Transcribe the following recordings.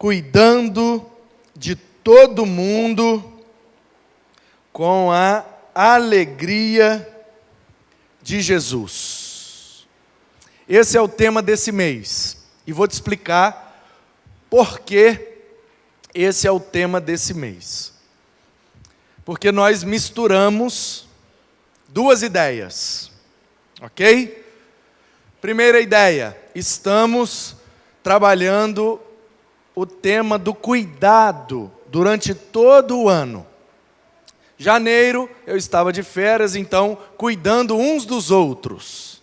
cuidando de todo mundo com a alegria de Jesus. Esse é o tema desse mês. E vou te explicar por que esse é o tema desse mês. Porque nós misturamos duas ideias, ok? Primeira ideia, estamos trabalhando o tema do cuidado durante todo o ano. Janeiro eu estava de férias, então cuidando uns dos outros.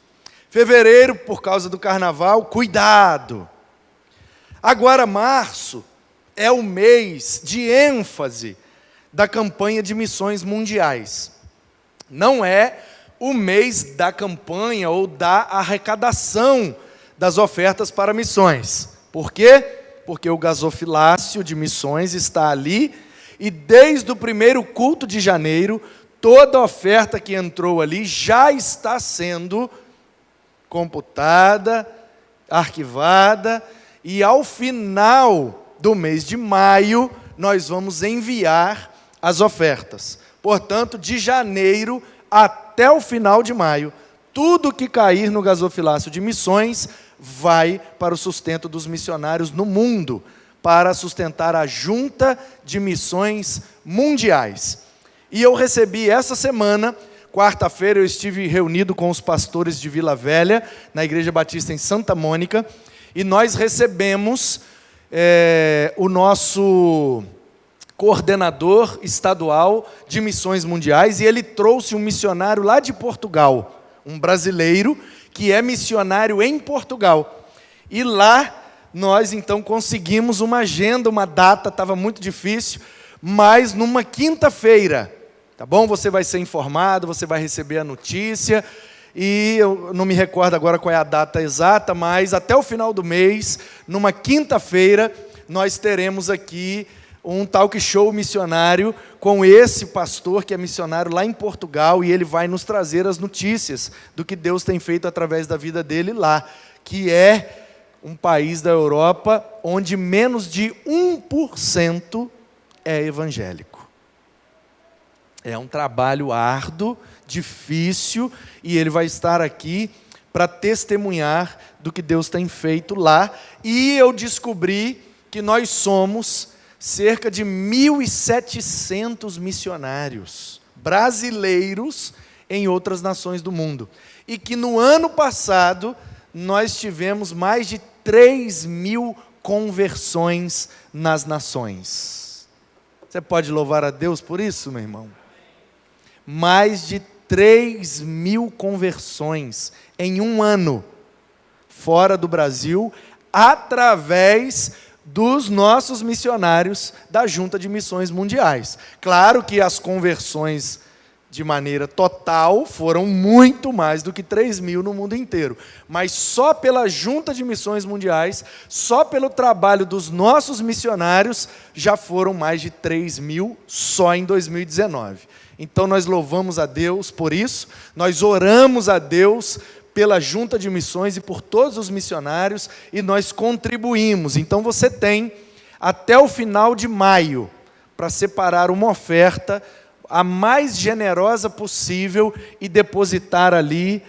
Fevereiro, por causa do carnaval, cuidado. Agora março é o mês de ênfase da campanha de missões mundiais. Não é o mês da campanha ou da arrecadação das ofertas para missões. Por quê? Porque o gasofilácio de missões está ali e desde o primeiro culto de janeiro, toda a oferta que entrou ali já está sendo computada, arquivada, e ao final do mês de maio, nós vamos enviar as ofertas. Portanto, de janeiro até o final de maio, tudo que cair no gasofilácio de missões vai para o sustento dos missionários no mundo, para sustentar a Junta de Missões Mundiais. E eu recebi essa semana, quarta-feira, eu estive reunido com os pastores de Vila Velha, na Igreja Batista em Santa Mônica, e nós recebemos o nosso coordenador estadual de missões mundiais, e ele trouxe um missionário lá de Portugal, um brasileiro, que é missionário em Portugal. E lá nós então conseguimos uma agenda, uma data, estava muito difícil, mas numa quinta-feira, tá bom? Você vai ser informado, você vai receber a notícia, e eu não me recordo agora qual é a data exata, mas até o final do mês, numa quinta-feira, nós teremos aqui um talk show missionário com esse pastor que é missionário lá em Portugal, e ele vai nos trazer as notícias do que Deus tem feito através da vida dele lá, que é um país da Europa onde menos de 1% é evangélico. É um trabalho árduo, difícil, e ele vai estar aqui para testemunhar do que Deus tem feito lá. E eu descobri que nós somos cerca de 1.700 missionários brasileiros em outras nações do mundo. E que no ano passado nós tivemos mais de 3.000 conversões nas nações. Você pode louvar a Deus por isso, meu irmão? Mais de 3.000 conversões em um ano, fora do Brasil, através dos nossos missionários da Junta de Missões Mundiais. Claro que as conversões de maneira total foram muito mais do que 3.000 no mundo inteiro. Mas só pela Junta de Missões Mundiais, só pelo trabalho dos nossos missionários, já foram mais de 3.000 só em 2019. Então nós louvamos a Deus por isso, nós oramos a Deus pela Junta de Missões e por todos os missionários, e nós contribuímos. Então você tem até o final de maio para separar uma oferta a mais generosa possível e depositar ali,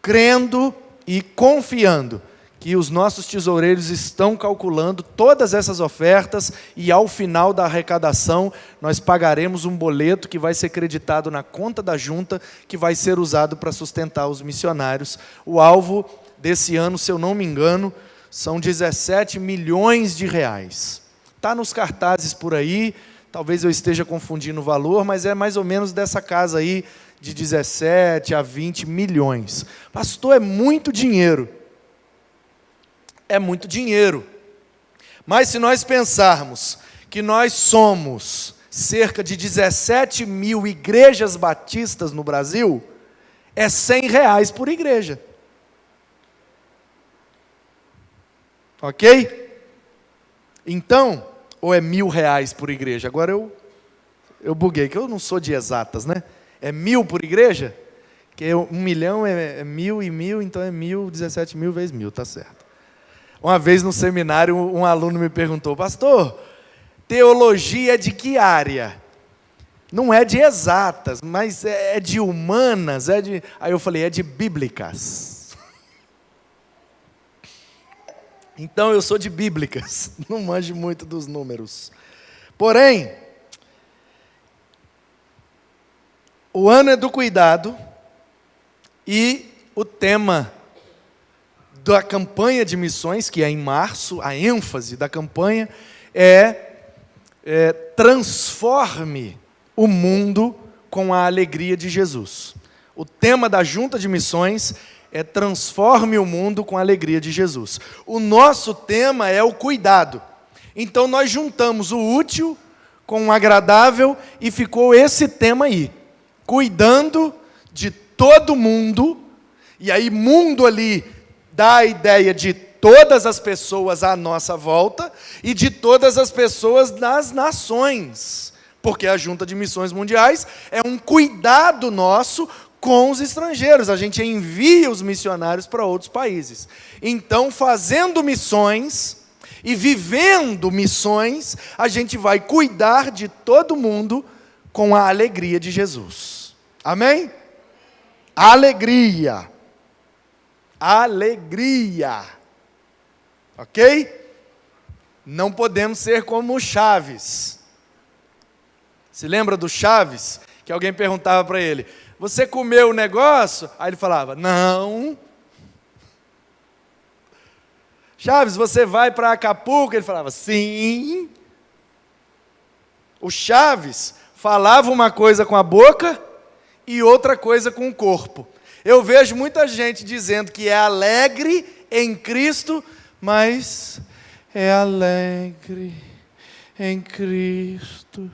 crendo e confiando que os nossos tesoureiros estão calculando todas essas ofertas, e ao final da arrecadação nós pagaremos um boleto que vai ser creditado na conta da junta, que vai ser usado para sustentar os missionários. O alvo desse ano, se eu não me engano, são 17 milhões de reais. Está nos cartazes por aí, talvez eu esteja confundindo o valor, mas é mais ou menos dessa casa aí, de 17 a 20 milhões. Pastor, é muito dinheiro. É muito dinheiro. Mas se nós pensarmos que nós somos cerca de 17.000 igrejas batistas no Brasil, é R$100 por igreja. Ok? Então, ou é R$1.000 por igreja? Agora eu buguei, que eu não sou de exatas, né? É 1.000 por igreja? Que 1 milhão é 1.000 e 1.000, então é 1.000, 17 mil vezes 1.000, tá certo. Uma vez no seminário, um aluno me perguntou: pastor, teologia é de que área? Não é de exatas, mas é de humanas, Aí eu falei: é de bíblicas. Então eu sou de bíblicas, não manjo muito dos números. Porém, o ano é do cuidado e o tema da campanha de missões, que é em março, a ênfase da campanha é transforme o mundo com a alegria de Jesus. O tema da junta de missões é transforme o mundo com a alegria de Jesus. O nosso tema é o cuidado. Então nós juntamos o útil com o agradável e ficou esse tema aí. Cuidando de todo mundo, e aí mundo ali dá a ideia de todas as pessoas à nossa volta e de todas as pessoas das nações, porque a Junta de Missões Mundiais é um cuidado nosso com os estrangeiros, a gente envia os missionários para outros países. Então, fazendo missões e vivendo missões, a gente vai cuidar de todo mundo com a alegria de Jesus. Amém? Alegria. Alegria. Ok? Não podemos ser como o Chaves. Se lembra do Chaves? Que alguém perguntava para ele: você comeu o negócio? Aí ele falava: não. Chaves, você vai para Acapulco? Ele falava: sim. O Chaves falava uma coisa com a boca e outra coisa com o corpo. Eu vejo muita gente dizendo que é alegre em Cristo, mas é alegre em Cristo.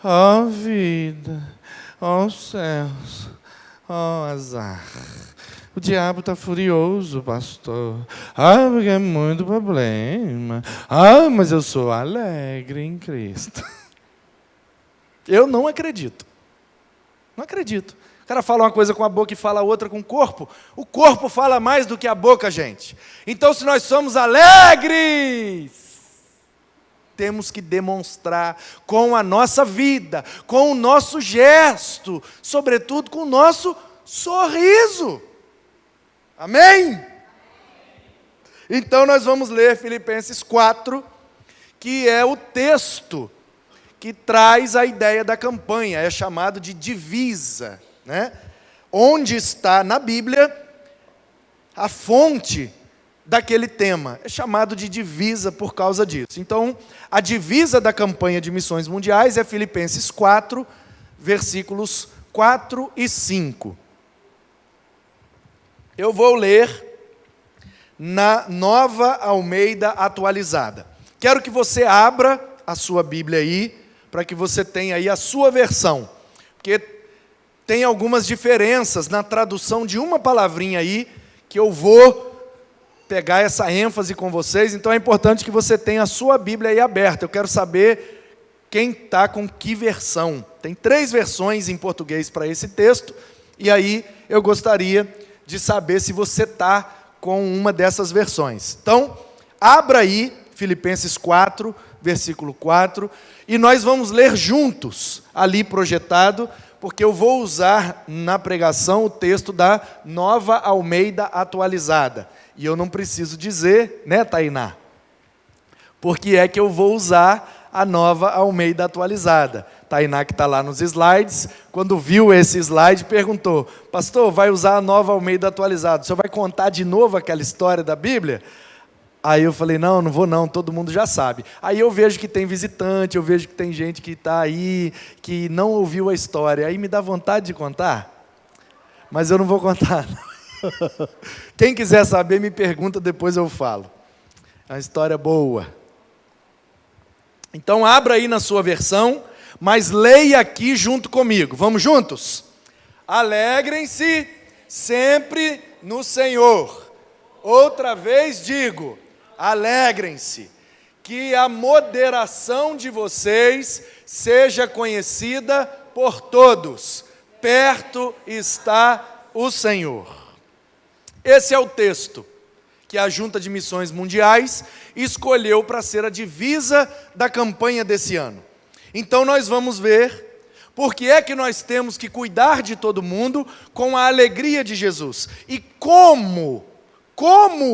Ó vida, ó céus, ó azar. O diabo está furioso, pastor. Porque é muito problema. Mas eu sou alegre em Cristo. Eu não acredito. Não acredito. O cara fala uma coisa com a boca e fala outra com o corpo. O corpo fala mais do que a boca, gente. Então, se nós somos alegres, temos que demonstrar com a nossa vida, com o nosso gesto, sobretudo com o nosso sorriso. Amém? Então, nós vamos ler Filipenses 4, que é o texto que traz a ideia da campanha, é chamado de divisa, né? Onde está na Bíblia a fonte daquele tema, é chamado de divisa por causa disso. Então, a divisa da campanha de missões mundiais é Filipenses 4, versículos 4 e 5. Eu vou ler na Nova Almeida Atualizada. Quero que você abra a sua Bíblia aí, para que você tenha aí a sua versão, porque tem algumas diferenças na tradução de uma palavrinha aí, que eu vou pegar essa ênfase com vocês, então é importante que você tenha a sua Bíblia aí aberta. Eu quero saber quem está com que versão. Tem 3 versões em português para esse texto, e aí eu gostaria de saber se você está com uma dessas versões. Então, abra aí Filipenses 4, versículo 4, e nós vamos ler juntos, ali projetado, porque eu vou usar na pregação o texto da Nova Almeida Atualizada. E eu não preciso dizer, né, Tainá? Porque é que eu vou usar a Nova Almeida Atualizada. Tainá, que está lá nos slides, quando viu esse slide, perguntou: pastor, vai usar a Nova Almeida Atualizada, o senhor vai contar de novo aquela história da Bíblia? Aí eu falei: não vou não, todo mundo já sabe. Aí eu vejo que tem visitante, eu vejo que tem gente que está aí, que não ouviu a história, aí me dá vontade de contar, mas eu não vou contar. Quem quiser saber, me pergunta, depois eu falo. É uma história boa. Então abra aí na sua versão, mas leia aqui junto comigo. Vamos juntos? Alegrem-se sempre no Senhor. Outra vez digo, alegrem-se. Que a moderação de vocês seja conhecida por todos. Perto está o Senhor. Esse é o texto que a Junta de Missões Mundiais escolheu para ser a divisa da campanha desse ano. Então nós vamos ver por que é que nós temos que cuidar de todo mundo com a alegria de Jesus. E como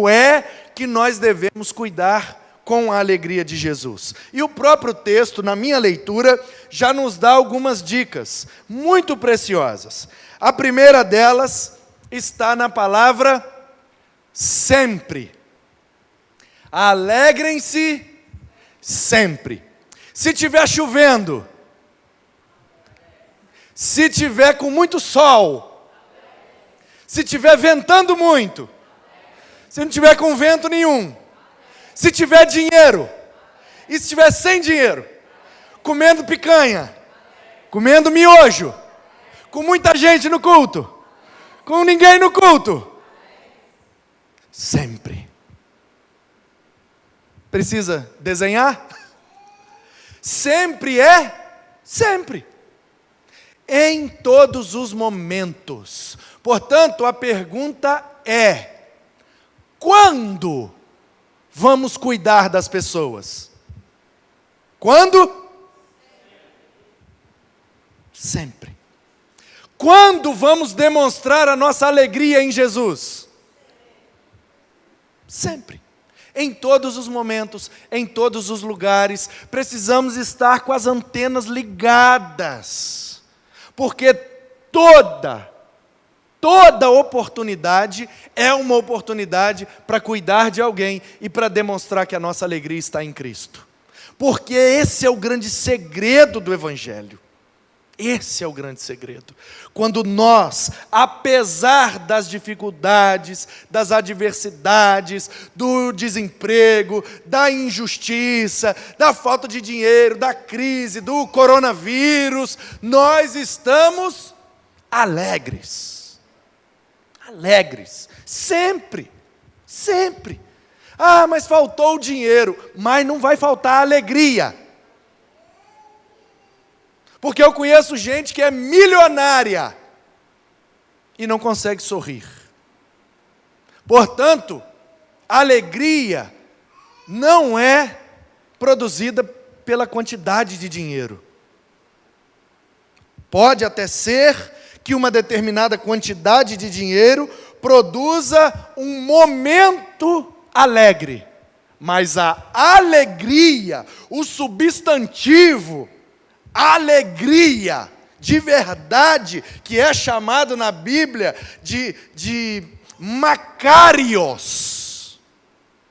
é que nós devemos cuidar com a alegria de Jesus? E o próprio texto, na minha leitura, já nos dá algumas dicas muito preciosas. A primeira delas está na palavra sempre. Alegrem-se sempre. Se estiver chovendo, se tiver com muito sol, se tiver ventando muito, se não tiver com vento nenhum, se tiver dinheiro, e se tiver sem dinheiro, comendo picanha, comendo miojo, com muita gente no culto, com ninguém no culto, sempre. Precisa desenhar? Sempre é sempre. Em todos os momentos. Portanto, a pergunta é: quando vamos cuidar das pessoas? Quando? Sempre. Quando vamos demonstrar a nossa alegria em Jesus? Sempre. Em todos os momentos, em todos os lugares, precisamos estar com as antenas ligadas, porque toda oportunidade é uma oportunidade para cuidar de alguém e para demonstrar que a nossa alegria está em Cristo, porque esse é o grande segredo do Evangelho. Esse é o grande segredo. Quando nós, apesar das dificuldades, das adversidades, do desemprego, da injustiça, da falta de dinheiro, da crise, do coronavírus, nós estamos alegres. Alegres. Sempre. Sempre. Ah, mas faltou o dinheiro. Mas não vai faltar a alegria. Porque eu conheço gente que é milionária e não consegue sorrir. Portanto, a alegria não é produzida pela quantidade de dinheiro. Pode até ser que uma determinada quantidade de dinheiro produza um momento alegre, mas a alegria, o substantivo, alegria de verdade, que é chamado na Bíblia de Makarios,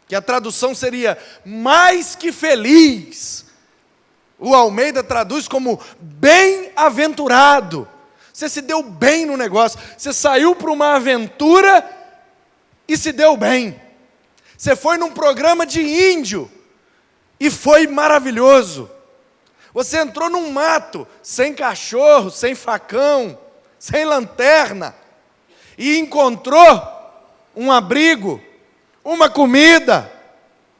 que a tradução seria mais que feliz. O Almeida traduz como bem-aventurado. Você se deu bem no negócio, você saiu para uma aventura e se deu bem. Você foi num programa de índio e foi maravilhoso. Você entrou num mato, sem cachorro, sem facão, sem lanterna, e encontrou um abrigo, uma comida,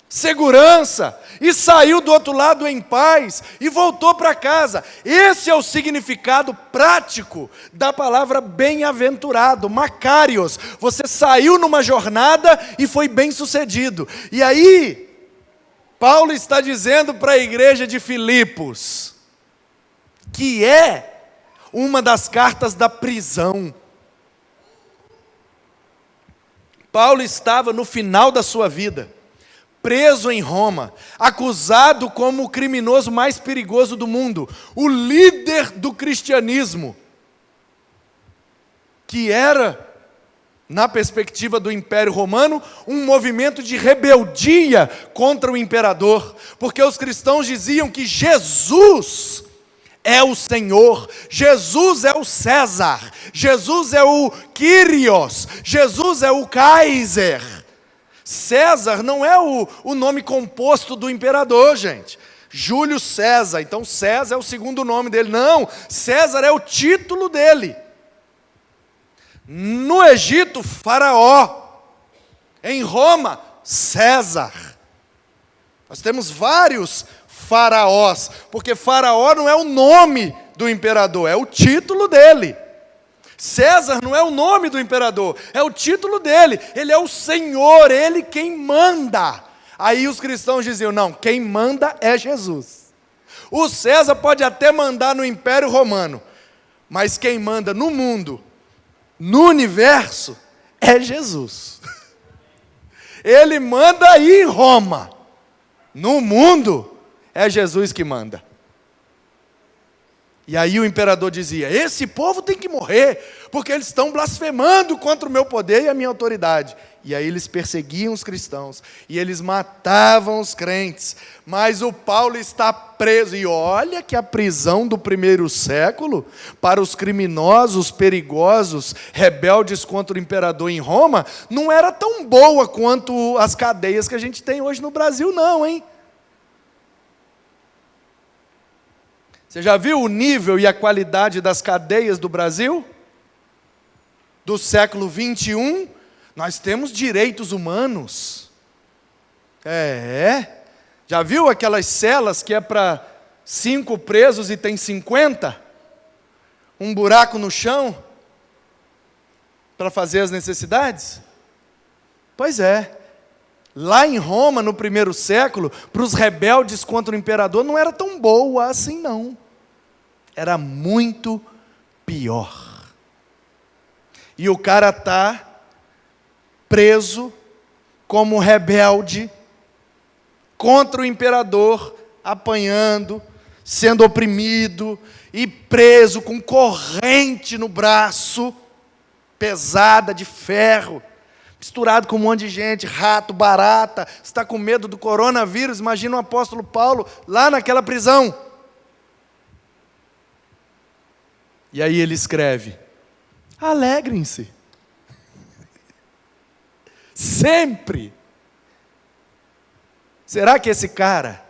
segurança, e saiu do outro lado em paz, e voltou para casa. Esse é o significado prático da palavra bem-aventurado, Makarios. Você saiu numa jornada e foi bem-sucedido. E aí, Paulo está dizendo para a igreja de Filipos, que é uma das cartas da prisão. Paulo estava no final da sua vida, preso em Roma, acusado como o criminoso mais perigoso do mundo, o líder do cristianismo, que era, na perspectiva do Império Romano, um movimento de rebeldia contra o imperador, porque os cristãos diziam que Jesus é o Senhor, Jesus é o César, Jesus é o Kyrios, Jesus é o Kaiser. César não é o nome composto do imperador, gente. Júlio César, então César é o segundo nome dele. Não, César é o título dele. No Egito, Faraó. Em Roma, César. Nós temos vários faraós, porque Faraó não é o nome do imperador, é o título dele. César não é o nome do imperador, é o título dele. Ele é o Senhor, ele quem manda. Aí os cristãos diziam, não, quem manda é Jesus. O César pode até mandar no Império Romano, mas quem manda no mundo, no universo, é Jesus. Ele manda aí em Roma. No mundo, é Jesus que manda. E aí o imperador dizia, esse povo tem que morrer, porque eles estão blasfemando contra o meu poder e a minha autoridade. E aí eles perseguiam os cristãos, e eles matavam os crentes. Mas o Paulo está preso, e olha que a prisão do primeiro século, para os criminosos, perigosos, rebeldes contra o imperador em Roma, não era tão boa quanto as cadeias que a gente tem hoje no Brasil não, hein? Você já viu o nível e a qualidade das cadeias do Brasil? Do século 21, nós temos direitos humanos. Já viu aquelas celas que é para 5 presos e tem 50? Um buraco no chão para fazer as necessidades? Pois é. Lá em Roma, no primeiro século, para os rebeldes contra o imperador, não era tão boa assim não. Era muito pior. E o cara está preso como rebelde contra o imperador, apanhando, sendo oprimido e preso com corrente no braço, pesada de ferro, misturado com um monte de gente, rato, barata. Está com medo do coronavírus? Imagina o apóstolo Paulo lá naquela prisão. E aí ele escreve, alegrem-se, sempre. Será que esse cara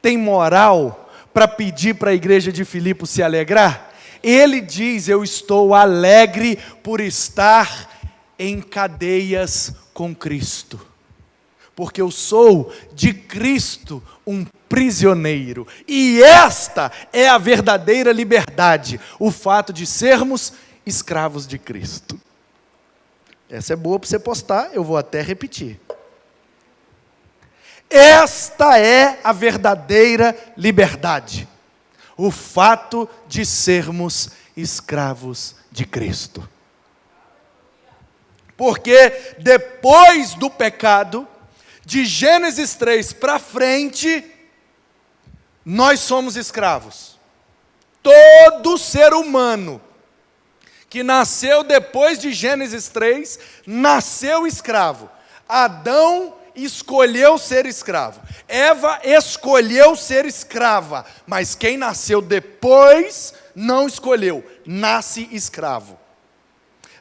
tem moral para pedir para a igreja de Filipos se alegrar? Ele diz, eu estou alegre por estar em cadeias com Cristo, porque eu sou de Cristo um prisioneiro, e esta é a verdadeira liberdade, o fato de sermos escravos de Cristo. Essa é boa para você postar, eu vou até repetir. Esta é a verdadeira liberdade, o fato de sermos escravos de Cristo. Porque depois do pecado, de Gênesis 3 para frente, nós somos escravos. Todo ser humano que nasceu depois de Gênesis 3, nasceu escravo. Adão escolheu ser escravo. Eva escolheu ser escrava. Mas quem nasceu depois não escolheu, nasce escravo.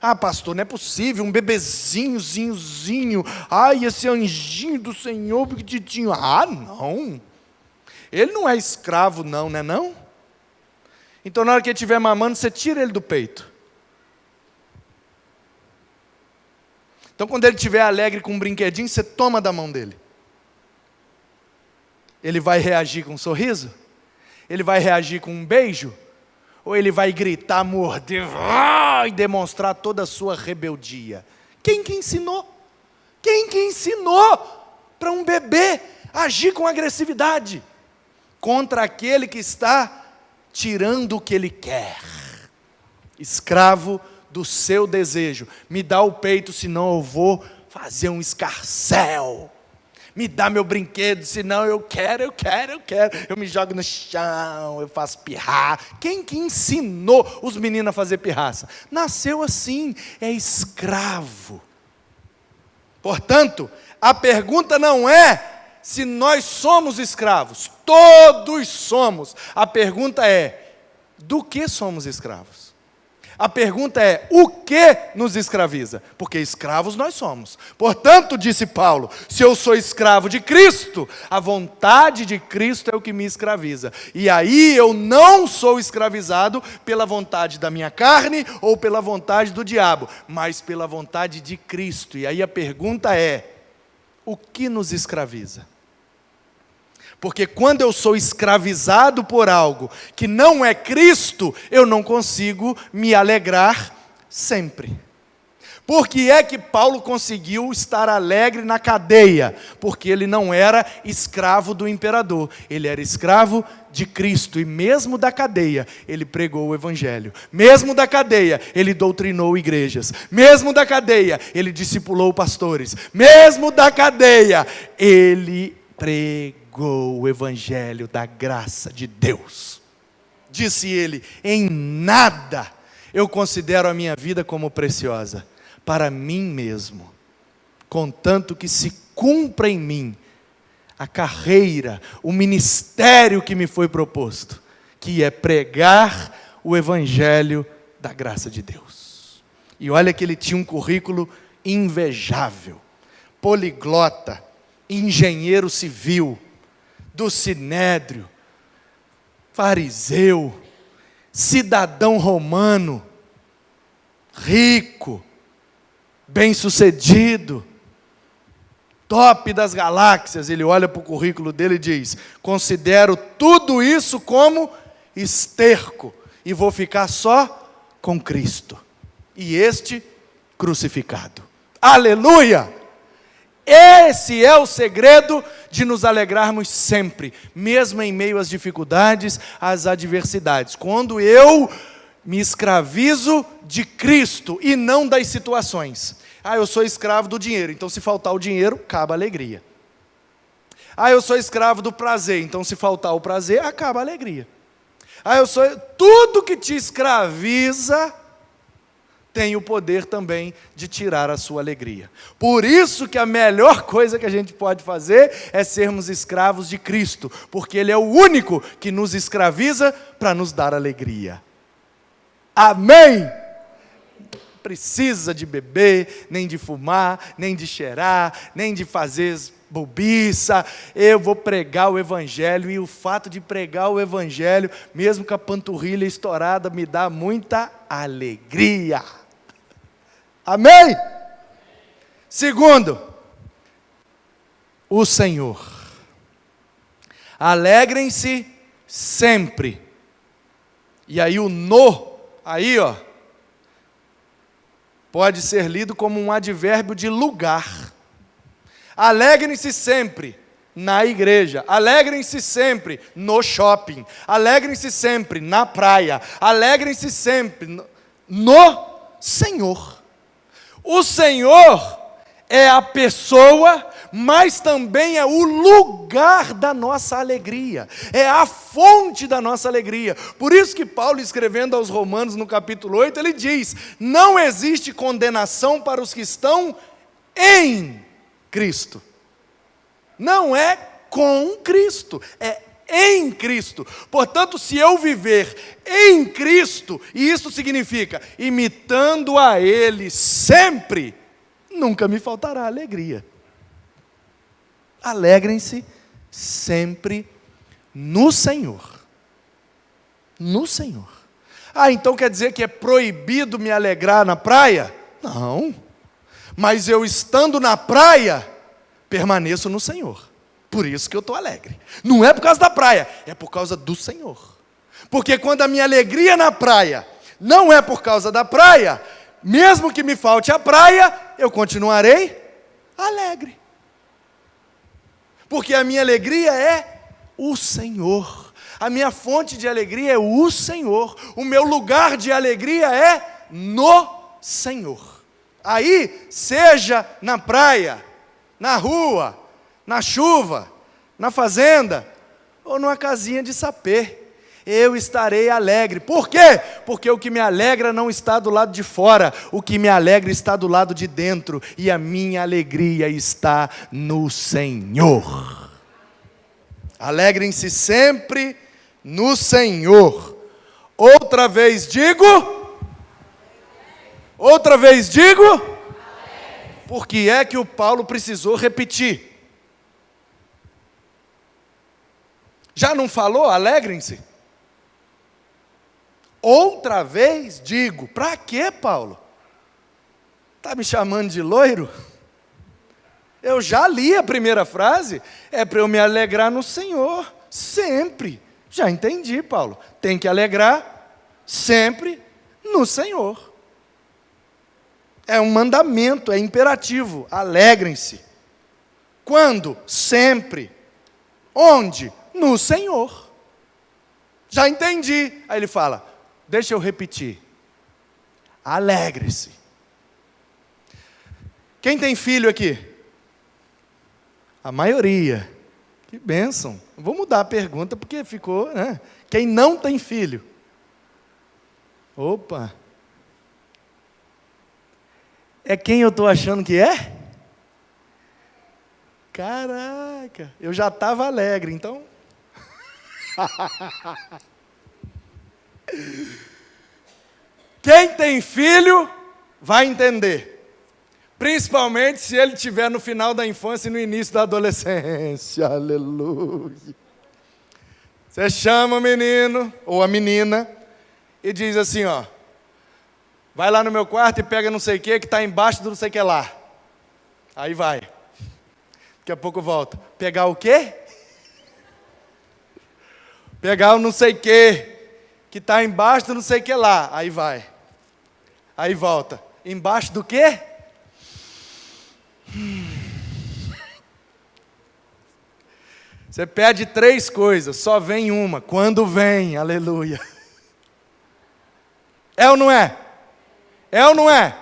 Ah, pastor, não é possível, um bebezinho, ai, esse anjinho do Senhor, pequititinho. Ah, não. Ele não é escravo não, né não? Então na hora que ele estiver mamando, você tira ele do peito. Então quando ele estiver alegre com um brinquedinho, você toma da mão dele. Ele vai reagir com um sorriso? Ele vai reagir com um beijo? Ou ele vai gritar, morder e demonstrar toda a sua rebeldia? Quem que ensinou? Quem que ensinou para um bebê agir com agressividade contra aquele que está tirando o que ele quer? Escravo do seu desejo. Me dá o peito, senão eu vou fazer um escarcéu. Me dá meu brinquedo, senão eu quero. Eu me jogo no chão, eu faço pirraça. Quem que ensinou os meninos a fazer pirraça? Nasceu assim, é escravo. Portanto, a pergunta não é se nós somos escravos. Todos somos. A pergunta é, do que somos escravos? A pergunta é, o que nos escraviza? Porque escravos nós somos. Portanto, disse Paulo, se eu sou escravo de Cristo, a vontade de Cristo é o que me escraviza. E aí eu não sou escravizado pela vontade da minha carne ou pela vontade do diabo, mas pela vontade de Cristo. E aí a pergunta é, o que nos escraviza? Porque quando eu sou escravizado por algo que não é Cristo, eu não consigo me alegrar sempre. Por que é que Paulo conseguiu estar alegre na cadeia? Porque ele não era escravo do imperador, ele era escravo de Cristo, e mesmo da cadeia, ele pregou o evangelho. Mesmo da cadeia, ele doutrinou igrejas. Mesmo da cadeia, ele discipulou pastores. Mesmo da cadeia, ele pregou o evangelho da graça de Deus. Disse ele: em nada eu considero a minha vida como preciosa para mim mesmo, contanto que se cumpra em mim a carreira, o ministério que me foi proposto, que é pregar o evangelho da graça de Deus. E olha que ele tinha um currículo invejável, poliglota, engenheiro civil, do sinédrio, fariseu, cidadão romano, rico, bem-sucedido, top das galáxias. Ele olha para o currículo dele e diz: considero tudo isso como esterco, e vou ficar só com Cristo, e este crucificado. Aleluia! Esse é o segredo de nos alegrarmos sempre, mesmo em meio às dificuldades, às adversidades. Quando eu me escravizo de Cristo e não das situações. Eu sou escravo do dinheiro, então se faltar o dinheiro, acaba a alegria. Eu sou escravo do prazer, então se faltar o prazer, acaba a alegria. Tudo que te escraviza tem o poder também de tirar a sua alegria. Por isso que a melhor coisa que a gente pode fazer é sermos escravos de Cristo, porque Ele é o único que nos escraviza para nos dar alegria. Amém? Precisa de beber, nem de fumar, nem de cheirar, nem de fazer bobiça. Eu vou pregar o evangelho, e o fato de pregar o evangelho, mesmo com a panturrilha estourada, me dá muita alegria. Amém? Segundo, o Senhor. Alegrem-se sempre. E aí o pode ser lido como um advérbio de lugar. Alegrem-se sempre na igreja, alegrem-se sempre no shopping, alegrem-se sempre na praia, alegrem-se sempre no Senhor. O Senhor é a pessoa, mas também é o lugar da nossa alegria, é a fonte da nossa alegria. Por isso que Paulo, escrevendo aos Romanos no capítulo 8, ele diz: não existe condenação para os que estão em Cristo. Não é com Cristo, é em Cristo. Portanto, se eu viver em Cristo, e isso significa imitando a Ele sempre, nunca me faltará alegria. Alegrem-se sempre no Senhor. No Senhor. Então quer dizer que é proibido me alegrar na praia? Não. Mas eu estando na praia, permaneço no Senhor. Por isso que eu estou alegre. Não é por causa da praia, é por causa do Senhor. Porque quando a minha alegria na praia não é por causa da praia, mesmo que me falte a praia, eu continuarei alegre. Porque a minha alegria é o Senhor. A minha fonte de alegria é o Senhor. O meu lugar de alegria é no Senhor. Aí, seja na praia, na rua, na chuva, na fazenda, ou numa casinha de sapê, eu estarei alegre. Por quê? Porque o que me alegra não está do lado de fora, o que me alegra está do lado de dentro, e a minha alegria está no Senhor. Alegrem-se sempre no Senhor. Outra vez digo, por que é que o Paulo precisou repetir? Já não falou? Alegrem-se. Outra vez digo. Para quê, Paulo? Está me chamando de loiro? Eu já li a primeira frase. É para eu me alegrar no Senhor, sempre. Já entendi, Paulo. Tem que alegrar sempre no Senhor. É um mandamento, é imperativo. Alegrem-se. Quando? Sempre. Onde? No Senhor. Já entendi. Aí ele fala, deixa eu repetir. Alegre-se. Quem tem filho aqui? A maioria. Que bênção. Vou mudar a pergunta porque ficou, né? Quem não tem filho? Opa. É quem eu estou achando que é? Caraca, eu já estava alegre, então. Quem tem filho vai entender. Principalmente se ele estiver no final da infância e no início da adolescência. Aleluia. Você chama o menino ou a menina e diz assim, ó. Vai lá no meu quarto e pega não sei o que está embaixo do não sei o que lá. Aí vai. Daqui a pouco volta. Pegar o quê? Pegar o não sei o que está embaixo do não sei o que lá. Aí vai. Aí volta. Embaixo do quê? Você pede 3 coisas, só vem uma. Quando vem, aleluia. É ou não é? É ou não é?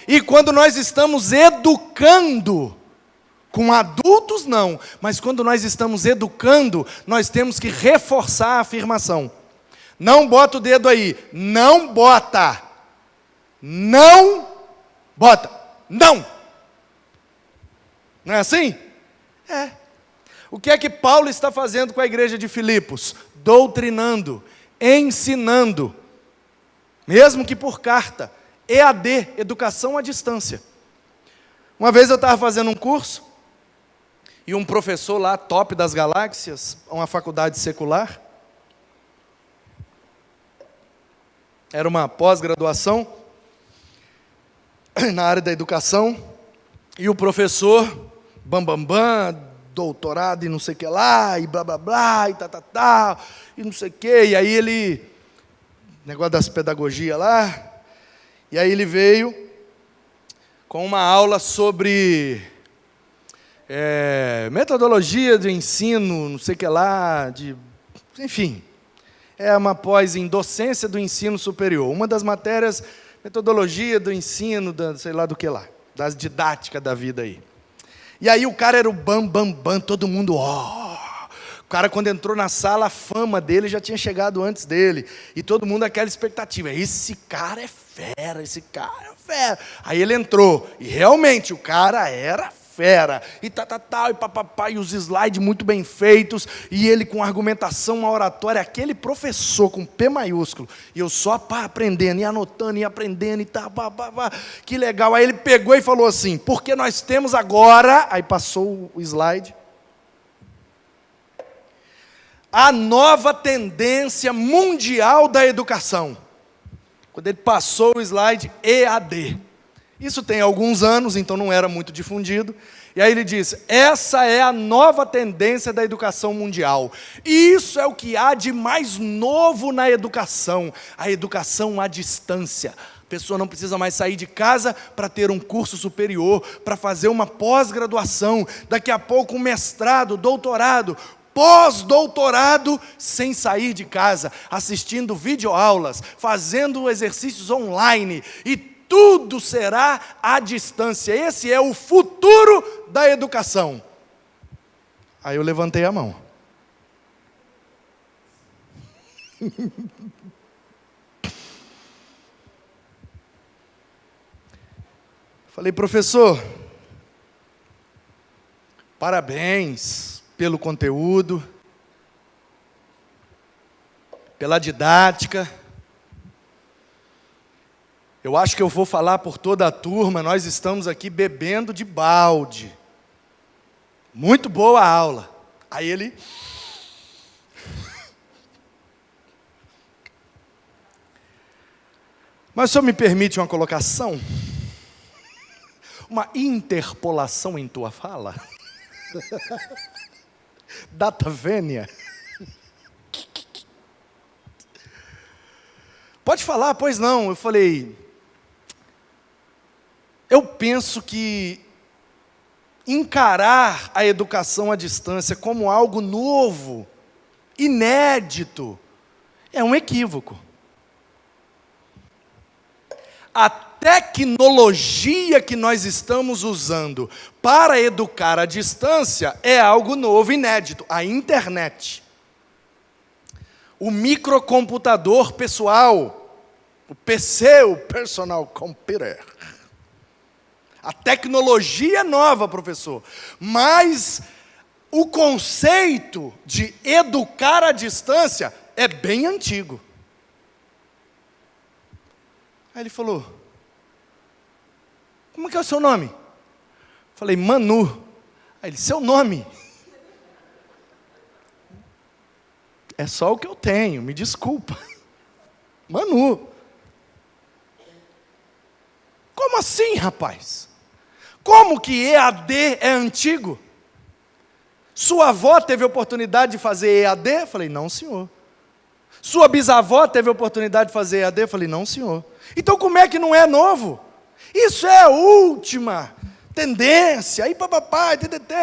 E quando nós estamos educando, com adultos não, mas quando nós estamos educando, nós temos que reforçar a afirmação. Não bota o dedo aí, não bota. Não bota. Não. Não é assim? É. O que é que Paulo está fazendo com a igreja de Filipos? Doutrinando, ensinando, mesmo que por carta, EAD, educação à distância. Uma vez eu estava fazendo um curso, e um professor lá, top das galáxias, uma faculdade secular, era uma pós-graduação, na área da educação, e o professor, doutorado e não sei o que lá, e blá blá blá, e e não sei o que, e aí ele, negócio das pedagogias lá, e aí ele veio com uma aula sobre metodologia de ensino, não sei o que lá, enfim, é uma pós em docência do ensino superior, uma das matérias, metodologia do ensino, sei lá do que lá, das didáticas da vida aí. E aí o cara era o todo mundo, O cara quando entrou na sala, a fama dele já tinha chegado antes dele. E todo mundo aquela expectativa, esse cara é fera, esse cara é fera. Aí ele entrou, e realmente o cara era fera. E e papapá, e os slides muito bem feitos, e ele com argumentação, uma oratória, aquele professor com P maiúsculo, e eu só aprendendo, e anotando, e aprendendo, e que legal. Aí ele pegou e falou assim, porque nós temos agora, aí passou o slide, a nova tendência mundial da educação. Quando ele passou o slide, EAD. Isso tem alguns anos, então não era muito difundido. E aí ele diz, essa é a nova tendência da educação mundial. Isso é o que há de mais novo na educação. A educação à distância. A pessoa não precisa mais sair de casa para ter um curso superior, para fazer uma pós-graduação, daqui a pouco um mestrado, doutorado, pós-doutorado, sem sair de casa, assistindo videoaulas, fazendo exercícios online, e tudo será à distância. Esse é o futuro da educação. Aí eu levantei a mão. Falei, professor, parabéns pelo conteúdo, pela didática. Eu acho que eu vou falar por toda a turma, nós estamos aqui bebendo de balde. Muito boa a aula. Aí ele... Mas o senhor me permite uma colocação? Uma interpolação em tua fala? Data vênia? Pode falar, pois não. Eu falei... Eu penso que encarar a educação à distância como algo novo, inédito, é um equívoco. A tecnologia que nós estamos usando para educar à distância é algo novo, inédito. A internet, o microcomputador pessoal, o PC, o personal computer. A tecnologia é nova, professor, mas o conceito de educar à distância é bem antigo. Aí ele falou: como é que é o seu nome? Falei: Manu. Aí ele: seu nome? É só o que eu tenho, me desculpa. Manu. Como assim, rapaz? Como que EAD é antigo? Sua avó teve oportunidade de fazer EAD? Falei: não, senhor. Sua bisavó teve oportunidade de fazer EAD? Falei: não, senhor. Então como é que não é novo? Isso é a última tendência. Aí papapá,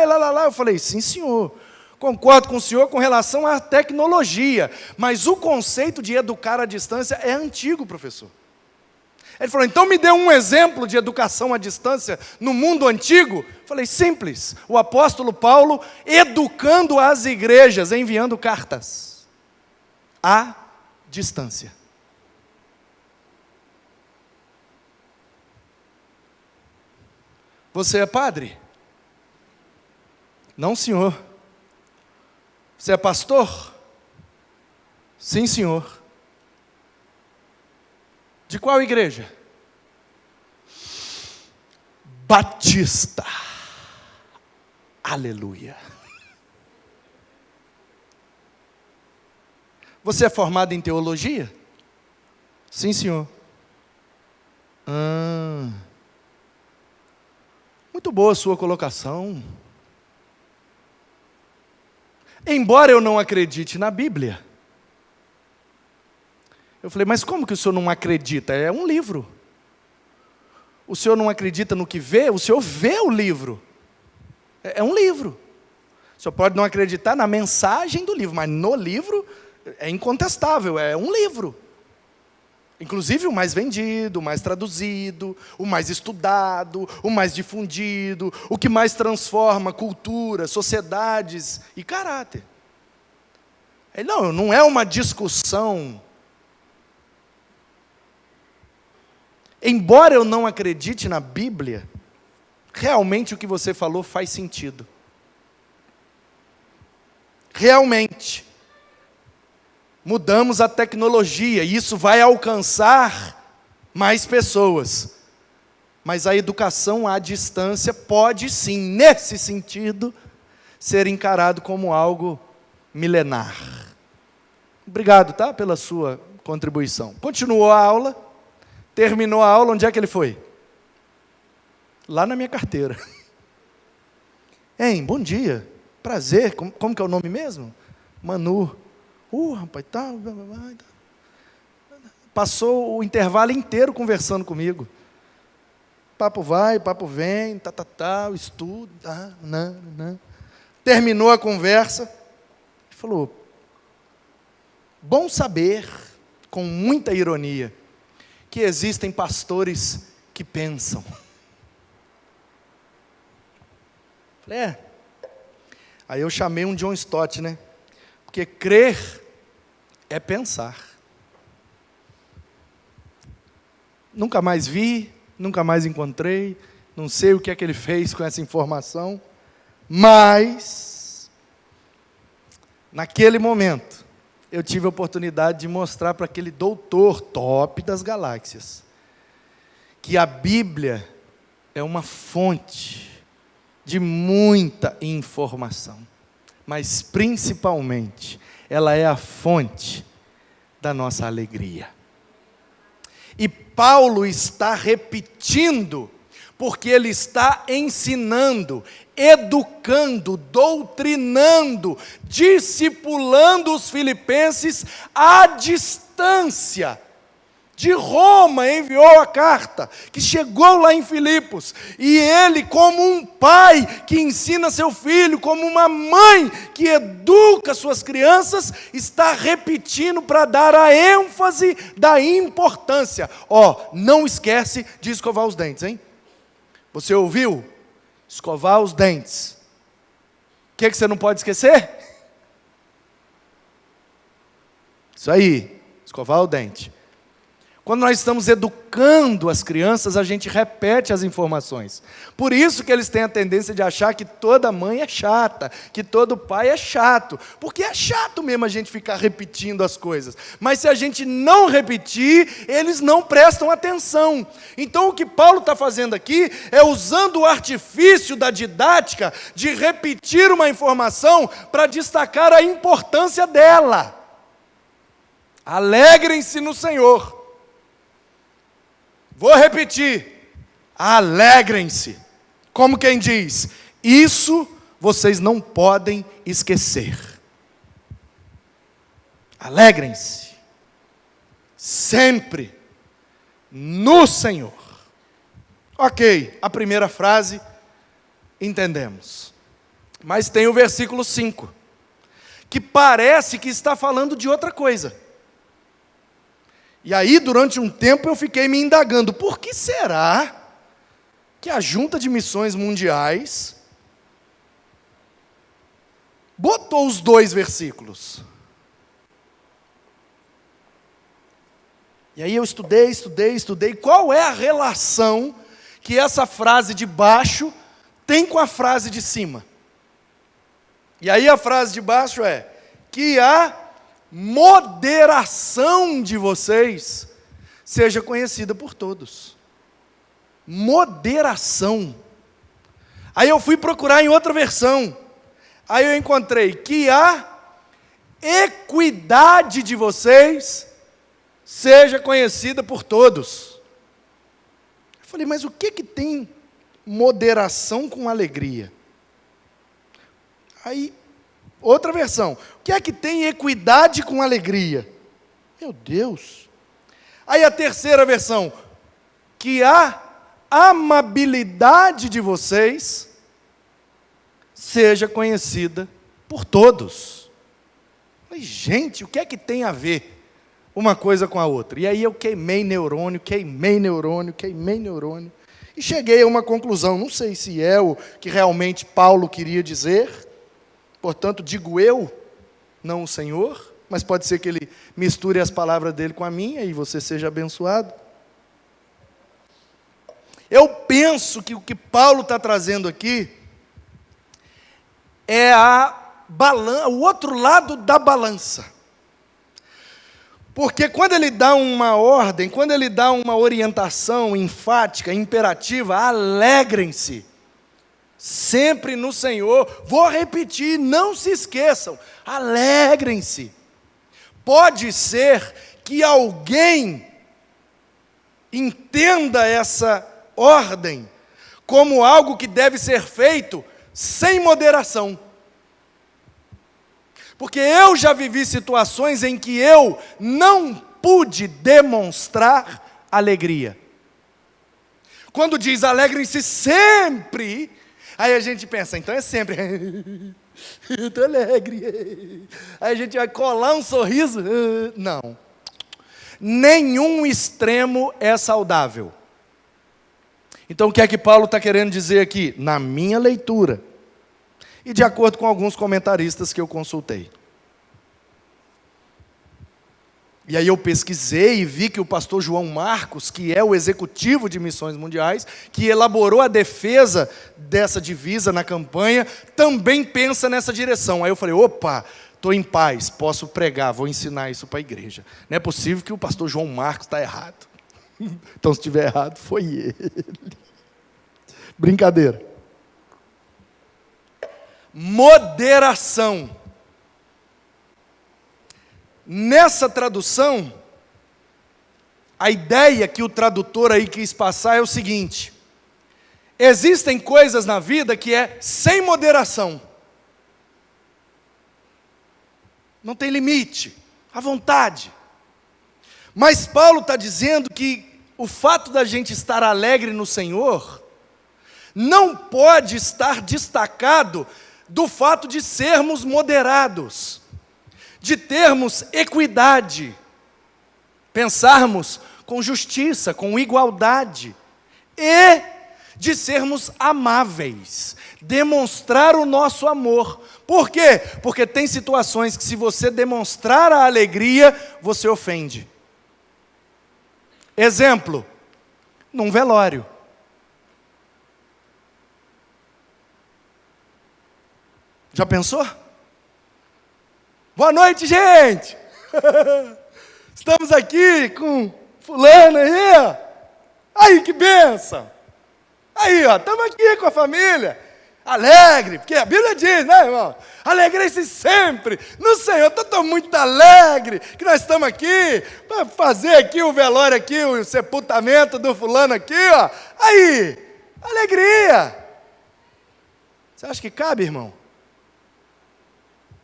lá. Eu falei: sim, senhor. Concordo com o senhor com relação à tecnologia, mas o conceito de educar à distância é antigo, professor. Ele falou: então me dê um exemplo de educação à distância no mundo antigo. Falei: simples, o apóstolo Paulo educando as igrejas, enviando cartas à distância. Você é padre? Não, senhor. Você é pastor? Sim, senhor. De qual igreja? Batista. Aleluia. Você é formado em teologia? Sim, senhor. Muito boa a sua colocação. Embora eu não acredite na Bíblia. Eu falei: mas como que o senhor não acredita? É um livro. O senhor não acredita no que vê? O senhor vê o livro. É um livro. O senhor pode não acreditar na mensagem do livro, mas no livro é incontestável, é um livro. Inclusive o mais vendido, o mais traduzido, o mais estudado, o mais difundido, o que mais transforma cultura, sociedades e caráter. Não é uma discussão. Embora eu não acredite na Bíblia, realmente o que você falou faz sentido. Realmente. Mudamos a tecnologia e isso vai alcançar mais pessoas. Mas a educação à distância pode sim, nesse sentido, ser encarado como algo milenar. Obrigado, tá, pela sua contribuição. Continuou a aula, terminou a aula, onde é que ele foi? Lá na minha carteira. Hein, bom dia, prazer, como que é o nome mesmo? Manu. Rapaz, tá. Passou o intervalo inteiro conversando comigo. Papo vai, papo vem, estudo, Terminou a conversa, falou: bom saber, com muita ironia, que existem pastores que pensam. Falei: Aí eu chamei um John Stott, né? Porque crer é pensar. Nunca mais vi, nunca mais encontrei, não sei o que é que ele fez com essa informação, mas, naquele momento, eu tive a oportunidade de mostrar para aquele doutor top das galáxias, que a Bíblia é uma fonte de muita informação, mas principalmente, ela é a fonte da nossa alegria. E Paulo está repetindo, porque ele está ensinando, educando, doutrinando, discipulando os filipenses à distância. de Roma enviou a carta, que chegou lá em Filipos, e ele, como um pai que ensina seu filho, como uma mãe que educa suas crianças, está repetindo para dar a ênfase da importância. Não esquece de escovar os dentes, hein? Você ouviu? Escovar os dentes. O que você não pode esquecer? Isso aí, escovar o dente. Quando nós estamos educando as crianças, a gente repete as informações. Por isso que eles têm a tendência de achar que toda mãe é chata, que todo pai é chato. Porque é chato mesmo a gente ficar repetindo as coisas. Mas se a gente não repetir, eles não prestam atenção. Então o que Paulo está fazendo aqui é usando o artifício da didática de repetir uma informação para destacar a importância dela. Alegrem-se no Senhor. Vou repetir, alegrem-se, como quem diz, isso vocês não podem esquecer. Alegrem-se, sempre, no Senhor. Ok, a primeira frase, entendemos. Mas tem o versículo 5, que parece que está falando de outra coisa. E aí, durante um tempo, eu fiquei me indagando, por que será que a Junta de Missões Mundiais botou os 2 versículos? E aí eu estudei, qual é a relação que essa frase de baixo tem com a frase de cima? E aí a frase de baixo é, que a moderação de vocês seja conhecida por todos. Moderação. Aí eu fui procurar em outra versão. Aí eu encontrei que a equidade de vocês seja conhecida por todos. Eu falei, mas o que tem moderação com alegria? Aí outra versão, o que é que tem equidade com alegria? Meu Deus. Aí a terceira versão, que a amabilidade de vocês seja conhecida por todos. Mas, gente, o que é que tem a ver uma coisa com a outra? E aí eu queimei neurônio, e cheguei a uma conclusão, não sei se é o que realmente Paulo queria dizer, portanto, digo eu, não o Senhor, mas pode ser que ele misture as palavras dele com a minha e você seja abençoado. Eu penso que o que Paulo está trazendo aqui é o outro lado da balança. Porque quando ele dá uma ordem, quando ele dá uma orientação enfática, imperativa, alegrem-se, sempre no Senhor. Vou repetir, não se esqueçam, alegrem-se. Pode ser que alguém entenda essa ordem como algo que deve ser feito sem moderação. Porque eu já vivi situações em que eu não pude demonstrar alegria. Quando diz alegrem-se sempre, aí a gente pensa, então é sempre. Eu estou alegre. Aí a gente vai colar um sorriso. Não. Nenhum extremo é saudável. Então o que é que Paulo está querendo dizer aqui? Na minha leitura, e de acordo com alguns comentaristas que eu consultei. E aí eu pesquisei e vi que o pastor João Marcos, que é o executivo de missões mundiais, que elaborou a defesa dessa divisa na campanha, também pensa nessa direção. Aí eu falei, opa, estou em paz, posso pregar, vou ensinar isso para a igreja. Não é possível que o pastor João Marcos está errado. Então se estiver errado, foi ele. Brincadeira. Moderação. Nessa tradução, a ideia que o tradutor aí quis passar é o seguinte: existem coisas na vida que é sem moderação. Não tem limite, à vontade. Mas Paulo está dizendo que o fato da gente estar alegre no Senhor não pode estar destacado do fato de sermos moderados, de termos equidade, pensarmos com justiça, com igualdade, e de sermos amáveis, demonstrar o nosso amor. Por quê? Porque tem situações que, se você demonstrar a alegria, você ofende. Exemplo, num velório. Já pensou? Boa noite, gente! Estamos aqui com fulano aí, ó. Aí, que bênção! Aí, ó, estamos aqui com a família, alegre, porque a Bíblia diz, né, irmão? Alegrei-se sempre no Senhor. Estou muito alegre que nós estamos aqui para fazer aqui o velório aqui, o sepultamento do fulano aqui, ó. Aí, alegria! Você acha que cabe, irmão?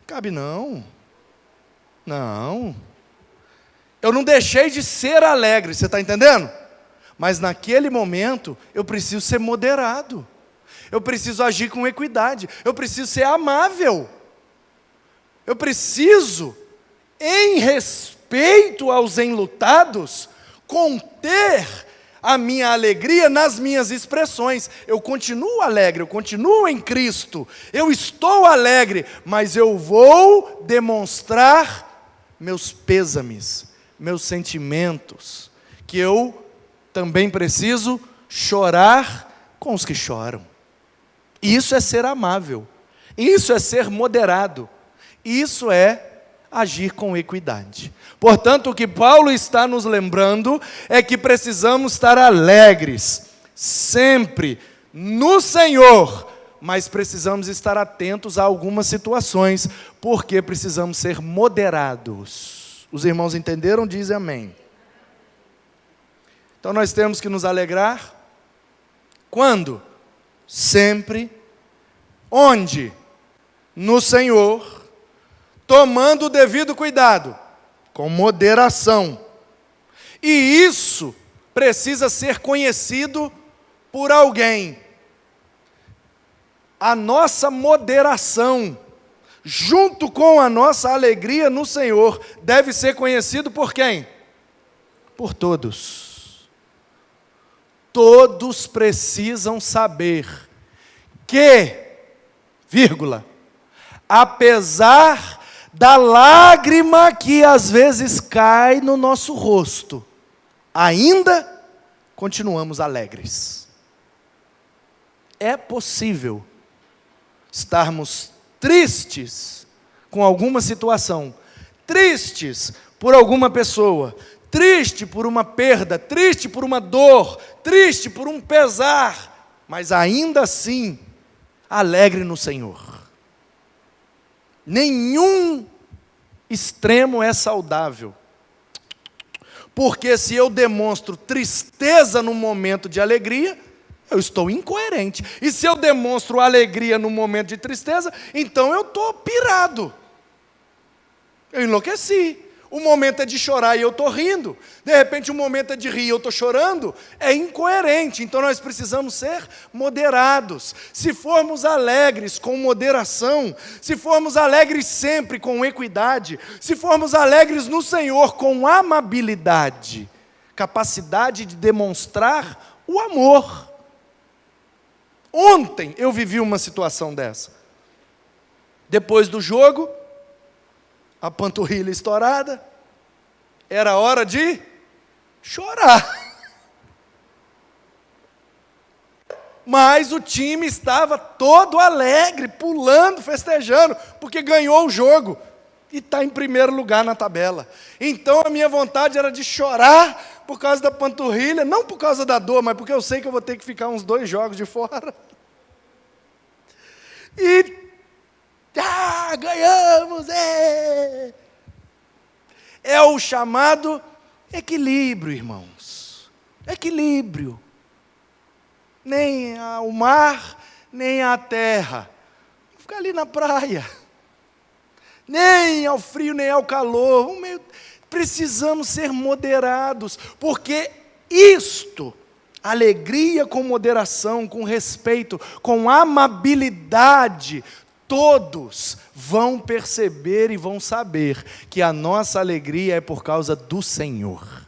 Cabe não. Não. Eu não deixei de ser alegre, você está entendendo? Mas naquele momento, eu preciso ser moderado. Eu preciso agir com equidade. Eu preciso ser amável. Eu preciso, em respeito aos enlutados, conter a minha alegria nas minhas expressões. Eu continuo alegre, eu continuo em Cristo. Eu estou alegre, mas eu vou demonstrar meus pêsames, meus sentimentos, que eu também preciso chorar com os que choram. Isso é ser amável, isso é ser moderado, isso é agir com equidade. Portanto, o que Paulo está nos lembrando é que precisamos estar alegres, sempre, no Senhor, mas precisamos estar atentos a algumas situações, porque precisamos ser moderados. Os irmãos entenderam? Dizem amém. Então nós temos que nos alegrar. Quando? Sempre. Onde? No Senhor, tomando o devido cuidado, com moderação. E isso precisa ser conhecido por alguém. A nossa moderação, junto com a nossa alegria no Senhor, deve ser conhecido por quem? Por todos. Todos precisam saber que, vírgula, apesar da lágrima que às vezes cai no nosso rosto, ainda continuamos alegres. É possível estarmos tristes com alguma situação, tristes por alguma pessoa, triste por uma perda, triste por uma dor, triste por um pesar, mas ainda assim, alegre no Senhor. Nenhum extremo é saudável, porque se eu demonstro tristeza no momento de alegria, eu estou incoerente. E se eu demonstro alegria no momento de tristeza, então eu estou pirado. Eu enlouqueci. O momento é de chorar e eu estou rindo. De repente o momento é de rir e eu estou chorando. É incoerente. Então nós precisamos ser moderados. Se formos alegres com moderação, se formos alegres sempre com equidade, se formos alegres no Senhor com amabilidade, capacidade de demonstrar o amor. Ontem eu vivi uma situação dessa. Depois do jogo, a panturrilha estourada, era hora de chorar. Mas o time estava todo alegre, pulando, festejando, porque ganhou o jogo e está em primeiro lugar na tabela. Então a minha vontade era de chorar por causa da panturrilha, não por causa da dor, mas porque eu sei que eu vou ter que ficar uns 2 jogos de fora. E ganhamos! É o chamado equilíbrio, irmãos. Equilíbrio. Nem ao mar, nem à terra. Vou ficar ali na praia. Nem ao frio, nem ao calor. Precisamos ser moderados, porque alegria com moderação, com respeito, com amabilidade, todos vão perceber e vão saber que a nossa alegria é por causa do Senhor.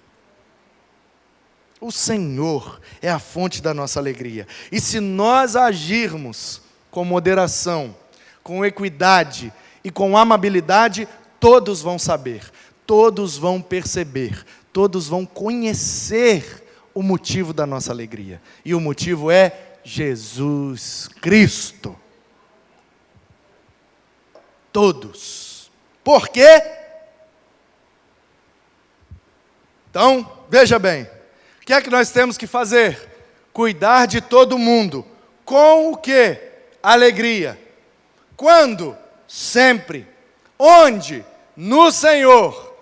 O Senhor é a fonte da nossa alegria. E se nós agirmos com moderação, com equidade e com amabilidade, todos vão saber, todos vão perceber, todos vão conhecer o motivo da nossa alegria. E o motivo é Jesus Cristo. Todos. Por quê? Então, veja bem, o que é que nós temos que fazer? Cuidar de todo mundo. Com o quê? Alegria. Quando? Sempre. Onde? No Senhor.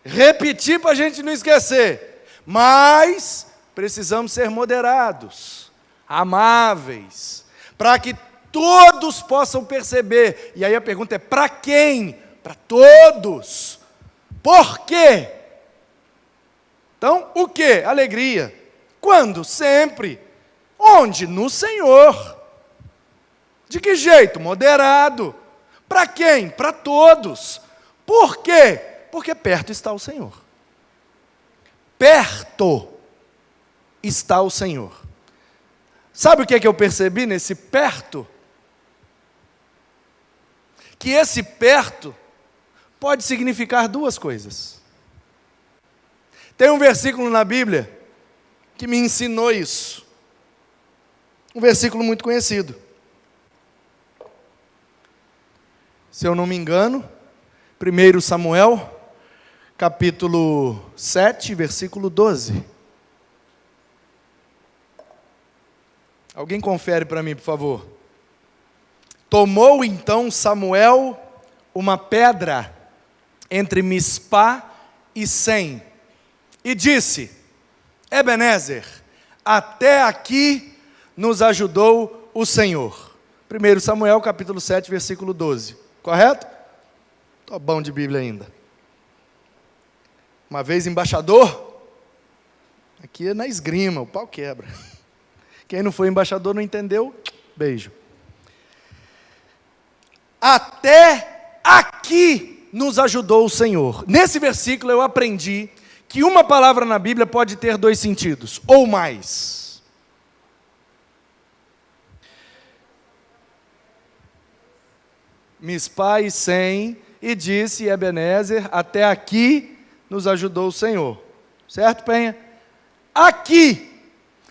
Repetir para a gente não esquecer. Mas precisamos ser moderados, amáveis, para que todos possam perceber. E aí a pergunta é: para quem? Para todos. Por quê? Então, o quê? Alegria. Quando? Sempre. Onde? No Senhor. De que jeito? Moderado. Para quem? Para todos. Por quê? Porque perto está o Senhor. Perto está o Senhor. Sabe o que é que eu percebi nesse perto? Que esse perto pode significar duas coisas. Tem um versículo na Bíblia que me ensinou isso. Um versículo muito conhecido. Se eu não me engano, 1 Samuel, capítulo 7, versículo 12. Alguém confere para mim, por favor. Tomou então Samuel uma pedra entre Mispá e Sem, e disse: Ebenezer, até aqui nos ajudou o Senhor. 1 Samuel capítulo 7, versículo 12. Correto? Estou bom de Bíblia ainda. Uma vez embaixador, aqui é na esgrima, o pau quebra. Quem não foi embaixador não entendeu, beijo. Até aqui nos ajudou o Senhor. Nesse versículo eu aprendi que uma palavra na Bíblia pode ter dois sentidos, ou mais. Mispá e Sem, e disse Ebenezer, até aqui nos ajudou o Senhor. Certo, Penha? Aqui,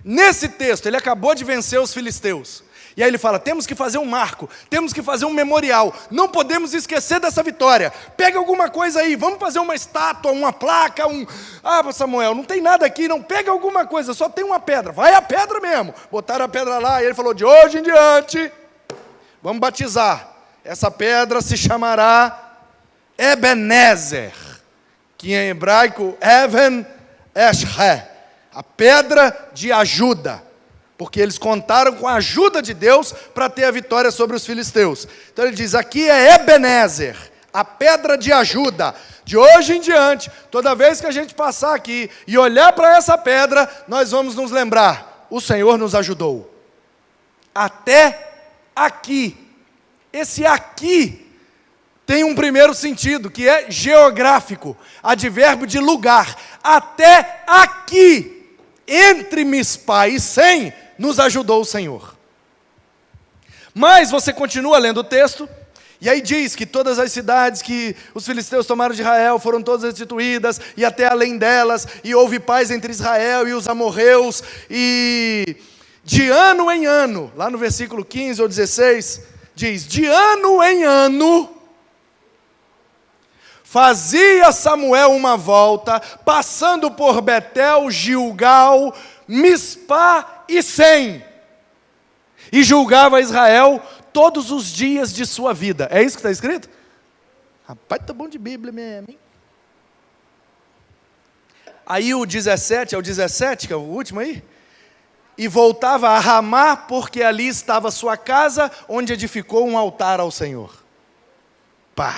nesse texto, ele acabou de vencer os filisteus. E aí ele fala: temos que fazer um marco, temos que fazer um memorial, não podemos esquecer dessa vitória. Pega alguma coisa aí, vamos fazer uma estátua, uma placa, Ah, Samuel, não tem nada aqui, não, pega alguma coisa, só tem uma pedra, vai a pedra mesmo. Botaram a pedra lá, e ele falou: de hoje em diante, vamos batizar. Essa pedra se chamará Ebenezer, que em hebraico, Even Eshe, a pedra de ajuda. Porque eles contaram com a ajuda de Deus para ter a vitória sobre os filisteus. Então ele diz: aqui é Ebenezer, a pedra de ajuda. De hoje em diante, toda vez que a gente passar aqui e olhar para essa pedra, nós vamos nos lembrar: o Senhor nos ajudou. Até aqui. Esse aqui tem um primeiro sentido, que é geográfico, advérbio de lugar. Até aqui, entre Mispá e Sem, nos ajudou o Senhor. Mas você continua lendo o texto, e aí diz que todas as cidades que os filisteus tomaram de Israel foram todas restituídas, e até além delas, e houve paz entre Israel e os amorreus, e de ano em ano, lá no versículo 15 ou 16, diz: de ano em ano, fazia Samuel uma volta, passando por Betel, Gilgal, Mispá e Sem, e julgava Israel todos os dias de sua vida. É isso que está escrito? Rapaz, tá bom de Bíblia mesmo, hein? Aí o 17, é o 17, que é o último aí? E voltava a Ramá, porque ali estava sua casa, onde edificou um altar ao Senhor. Pá!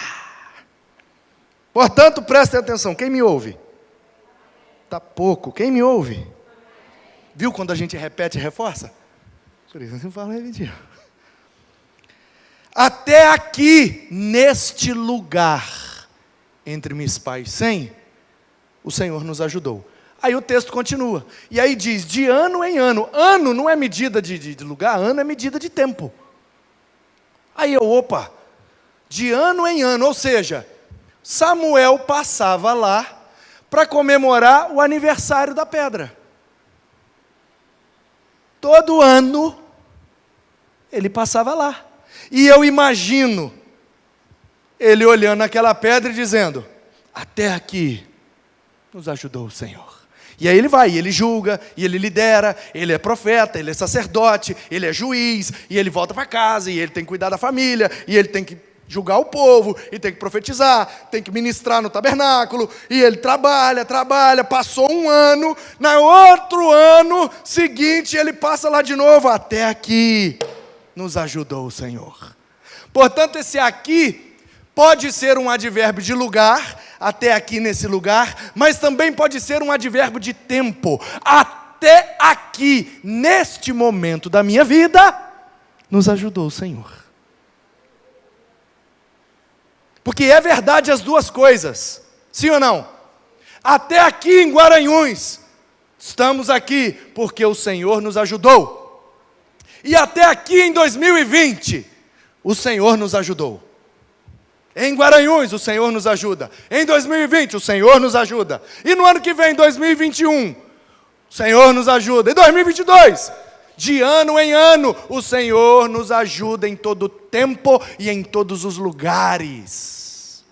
Portanto, prestem atenção, quem me ouve? Está pouco, quem me ouve? Viu quando a gente repete e reforça? Por isso eu falo repetir. Até aqui, neste lugar, entre Mispa e Sem, o Senhor nos ajudou. Aí o texto continua. E aí diz, de ano em ano. Ano não é medida de lugar, ano é medida de tempo. Aí opa, de ano em ano, ou seja, Samuel passava lá para comemorar o aniversário da pedra. Todo ano, ele passava lá. E eu imagino ele olhando aquela pedra e dizendo, até aqui nos ajudou o Senhor. E aí ele vai, ele julga, e ele lidera, ele é profeta, ele é sacerdote, ele é juiz, e ele volta para casa, e ele tem que cuidar da família, e ele tem que julgar o povo, e tem que profetizar, tem que ministrar no tabernáculo, e ele trabalha, passou um ano, no outro ano seguinte ele passa lá de novo, até aqui nos ajudou o Senhor. Portanto, esse aqui pode ser um advérbio de lugar, até aqui nesse lugar, mas também pode ser um advérbio de tempo. Até aqui, neste momento da minha vida, nos ajudou o Senhor. Porque é verdade as duas coisas, sim ou não? Até aqui em Guaranhuns, estamos aqui porque o Senhor nos ajudou. E até aqui em 2020, o Senhor nos ajudou. Em Guaranhuns, o Senhor nos ajuda. Em 2020, o Senhor nos ajuda. E no ano que vem, 2021, o Senhor nos ajuda. Em 2022, de ano em ano, o Senhor nos ajuda em todo o tempo e em todos os lugares.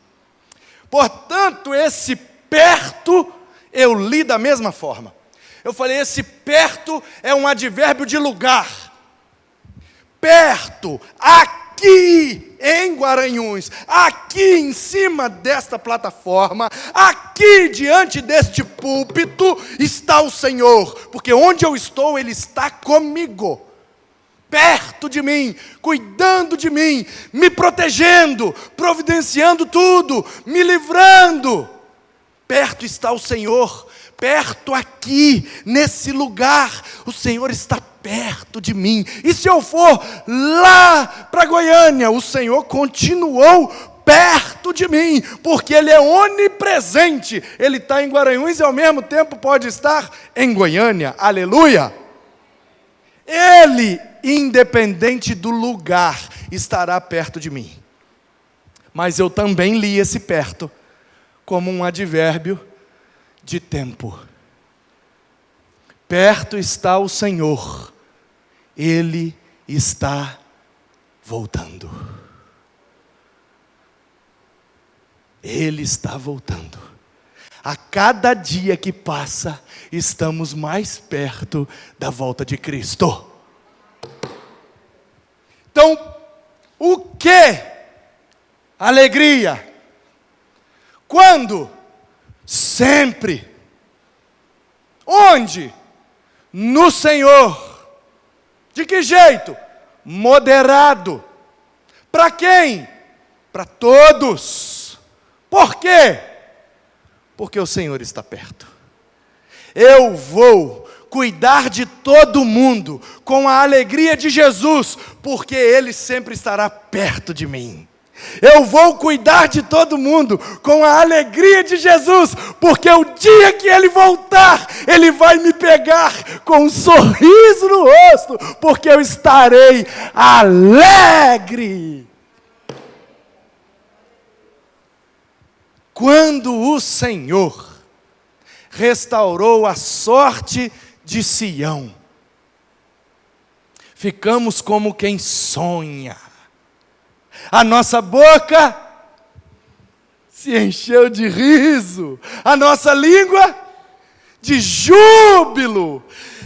Portanto, esse perto, eu li da mesma forma. Eu falei, esse perto é um advérbio de lugar. Perto, aqui em Guaranhuns, aqui em cima desta plataforma, aqui diante deste púlpito, está o Senhor, porque onde eu estou, Ele está comigo, perto de mim, cuidando de mim, me protegendo, providenciando tudo, me livrando. Perto está o Senhor, perto aqui, nesse lugar, o Senhor está perto de mim. E se eu for lá para Goiânia, o Senhor continuou perto de mim, porque Ele é onipresente. Ele está em Guaranhuns e ao mesmo tempo pode estar em Goiânia. Aleluia! Ele, independente do lugar, estará perto de mim. Mas eu também li esse perto como um advérbio de tempo. Perto está o Senhor, Ele está voltando. Ele está voltando. A cada dia que passa, estamos mais perto da volta de Cristo. Então, o que? Alegria. Quando? Sempre. Onde? No Senhor. De que jeito? Moderado. Para quem? Para todos. Por quê? Porque o Senhor está perto. Eu vou cuidar de todo mundo com a alegria de Jesus, porque Ele sempre estará perto de mim. Eu vou cuidar de todo mundo com a alegria de Jesus, porque o dia que Ele voltar, Ele vai me pegar com um sorriso no rosto, porque eu estarei alegre. Quando o Senhor restaurou a sorte de Sião, ficamos como quem sonha. A nossa boca se encheu de riso, a nossa língua de júbilo.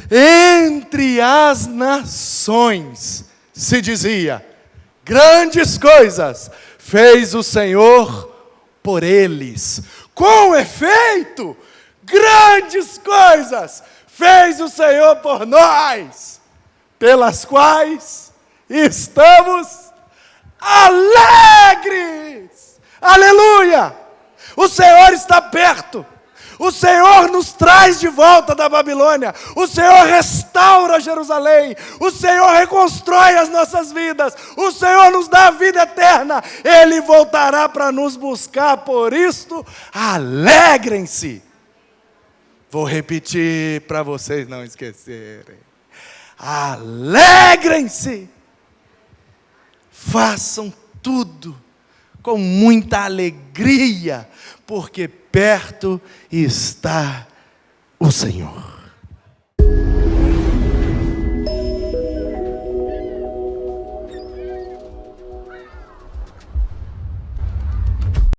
Entre as nações se dizia: grandes coisas fez o Senhor por eles. Com efeito, grandes coisas fez o Senhor por nós, pelas quais estamos alegres. Aleluia! O Senhor está perto. O Senhor nos traz de volta da Babilônia. O Senhor restaura Jerusalém. O Senhor reconstrói as nossas vidas. O Senhor nos dá a vida eterna. Ele voltará para nos buscar. Por isto, alegrem-se. Vou repetir para vocês não esquecerem. Alegrem-se. Façam tudo com muita alegria, porque perto está o Senhor.